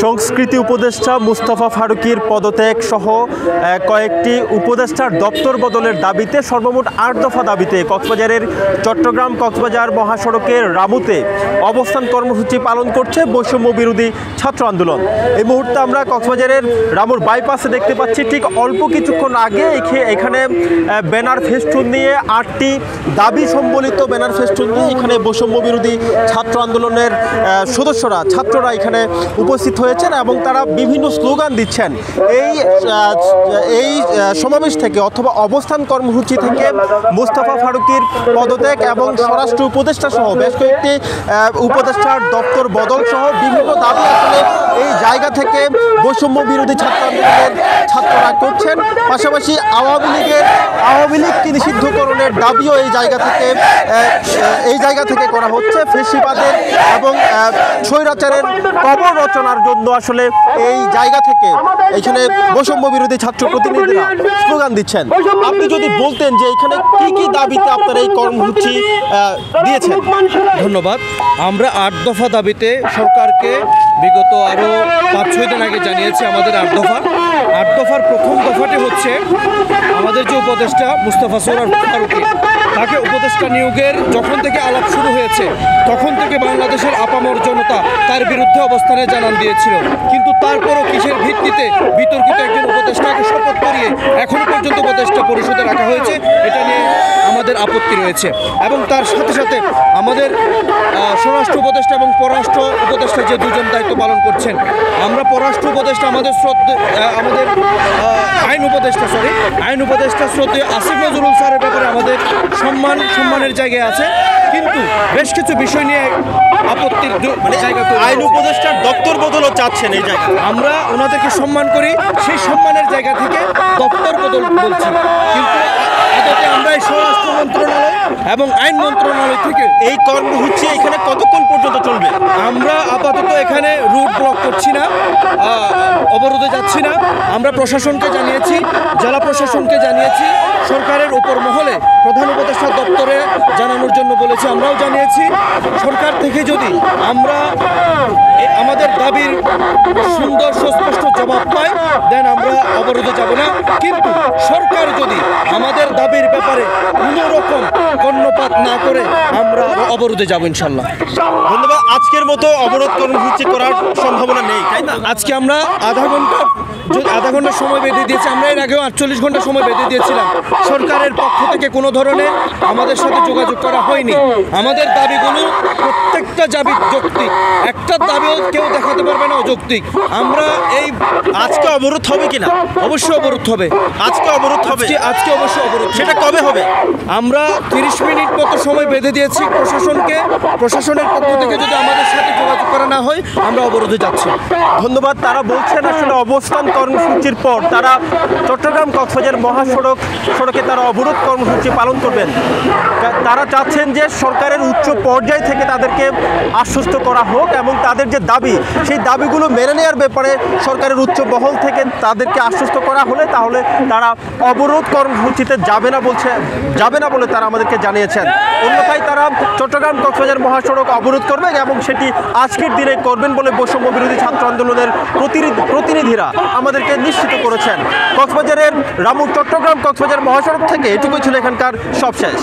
সংস্কৃতি উপদেষ্টা মুস্তাফা ফারুকীর পদত্যাগ সহ কয়েকটি উপদেষ্টার দপ্তর বদলের দাবিতে সর্বমোট ৮ দফা দাবিতে কক্সবাজারের চট্টগ্রাম কক্সবাজার মহাসড়কের রামুতে অবস্থান কর্মসূচি পালন করছে বৈষম্য বিরোধী ছাত্র আন্দোলন। এই মুহূর্তে আমরা কক্সবাজারের রামুর বাইপাসে দেখতে পাচ্ছি, ঠিক অল্প কিছুক্ষণ আগে এখানে ব্যানার ফেস্টুন নিয়ে ৮টি দাবি সম্বলিত ব্যানার ফেস্টুন নিয়ে এখানে বৈষম্য বিরোধী ছাত্র আন্দোলনের সদস্যরা ছাত্ররা এখানে উপস্থিত হয়েছেন এবং তারা বিভিন্ন স্লোগান দিচ্ছেন। এই সমাবেশ থেকে অথবা অবস্থান কর্মসূচি থেকে মুস্তাফা ফারুকীর পদত্যাগ এবং স্বরাষ্ট্র উপদেষ্টা সহ বেশ কয়েকটি উপদেষ্টার দপ্তর বদল সহ বিভিন্ন দাবি আসলে এই জায়গা থেকে বৈষম্য বিরোধী ছাত্র আন্দোলনের ছাত্ররা করছেন। পাশাপাশি আওয়ামী লীগকে নিষিদ্ধকরণের দাবিও এই জায়গা থেকে করা হচ্ছে। ফেসিবাদের এবং স্বৈরাচারের কবর রচনার জন্য আসলে এই জায়গা থেকে এখানে বৈষম্য বিরোধী ছাত্র প্রতিনিধিরা স্লোগান দিচ্ছেন। আপনি যদি বলতেন যে এখানে কি কি দাবিতে আপনারা এই কর্মসূচি দিয়েছেন। ধন্যবাদ। আমরা ৮ দফা দাবিতে সরকারকে বিগত আরও ৫-৬ দিন আগে জানিয়েছি আমাদের ৮ দফা। ৮ দফার প্রথম দফাটি হচ্ছে আমাদের যে উপদেষ্টা মুস্তাফা ফারুকী, তাকে উপদেষ্টা নিয়োগের যখন থেকে আলাপ শুরু হয়েছে তখন থেকে বাংলাদেশের আপামর জনতা তার বিরুদ্ধে অবস্থানে জানান দিয়েছিল, কিন্তু তারপরও কিসের ভিত্তিতে বিতর্কিত একজন উপদেষ্টাকে শপথ করিয়ে এখনো পর্যন্ত উপদেষ্টা পরিষদে রাখা হয়েছে, এটা নিয়ে আমাদের আপত্তি রয়েছে। এবং তার সাথে সাথে আমাদের স্বরাষ্ট্র উপদেষ্টা এবং পররাষ্ট্র উপদেষ্টা যে দুজন দায়িত্ব পালন করছেন, আমরা পররাষ্ট্র উপদেষ্টা আমাদের আইন উপদেষ্টা শ্রদ্ধেয় আসিফ নজরুল স্যারের ব্যাপারে আমাদের সম্মানের জায়গায় আছে, কিন্তু বেশ কিছু বিষয় নিয়ে আপত্তির জায়গা। আইন উপদেষ্টার দপ্তর বদলও চাচ্ছেন এই জায়গা। আমরা ওনাদেরকে সম্মান করি, সেই সম্মানের জায়গা থেকে দপ্তর বদল বলছি, কিন্তু আদতে আমরা এই স্বরাষ্ট্র মন্ত্রণালয় এবং আইন মন্ত্রণালয় থেকে এই কর্মসূচি এখানে কতক্ষণ পর্যন্ত চলবে? আমরা আপাতত এখানে রুট ব্লক করছি না, অবরোধে যাচ্ছি না। আমরা প্রশাসনকে জানিয়েছি, জেলা প্রশাসনকে জানিয়েছি, সরকারের উপর মহলে প্রধান উপদেষ্টা দপ্তরে জানানোর জন্য বলেছি, আমরাও জানিয়েছি। সরকার থেকে যদি আমরা আমাদের দাবির সুন্দর সুস্পষ্ট জবাব পাই, দেন আমরা অবরোধে যাব না। কিন্তু সরকার যদি আমাদের দাবির ব্যাপারে কোনো রকম কর্ণপাত না করে আমরা অবরোধে যাব ইনশাল্লাহ। ধন্যবাদ। আজকের মতো অবরোধ কর্মসূচি করার সম্ভাবনা নেই, তাই না? আজকে আমরা আধা ঘন্টা সময় বেঁধে দিয়েছি। আমরা এর আগেও 48 ঘন্টা সময় বেঁধে দিয়েছিলাম। সরকারের পক্ষ থেকে কোনো ধরনের আমাদের সাথে যোগাযোগ করা হয়নি। আমাদের দাবিগুলো প্রত্যেকটা দাবি যৌক্তিক, একটা দাবিও কেউ দেখাতে পারবে না অযৌক্তিক। আমরা আজকে অবরোধ হবে কিনা? অবশ্যই অবরোধ হবে। আজকে অবরোধ হবে? আজকে অবশ্যই অবরোধ। সেটা কবে হবে? আমরা 30 মিনিট মতো সময় বেঁধে দিয়েছি প্রশাসনকে। প্রশাসনের পক্ষ থেকে যদি আমাদের সাথে যোগাযোগ করা না হয়, আমরা অবরোধে যাচ্ছি। ধন্যবাদ। তারা বলছেন আসলে অবস্থান কর্মসূচির পর তারা চট্টগ্রাম কক্সবাজার মহাসড়কে তারা অবরোধ কর্মসূচি পালন করবেন। তারা চাচ্ছেন যে সরকারের উচ্চ পর্যায় থেকে তাদেরকে আশ্বস্ত করা হোক এবং তাদের যে দাবি, সেই দাবিগুলো মেনে নেওয়ার ব্যাপারে সরকারের উচ্চ মহল থেকে তাদেরকে আশ্বস্ত করা হলে তাহলে তারা অবরোধ কর্মসূচিতে যাবে না বলে তারা আমাদেরকে জানিয়েছেন। অন্যথায় তারা চট্টগ্রাম কক্সবাজার মহাসড়ক অবরোধ করবেন এবং সেটি আজকের দিনে করবেন বলে বৈষম্য বিরোধী ছাত্র আন্দোলনের প্রতিনিধিরা আমাদেরকে নিশ্চিত করেছেন। কক্সবাজারের রামু চট্টগ্রাম কক্সবাজার মহাসড়ক থেকে এটুকুই ছিল এখানকার সবশেষ।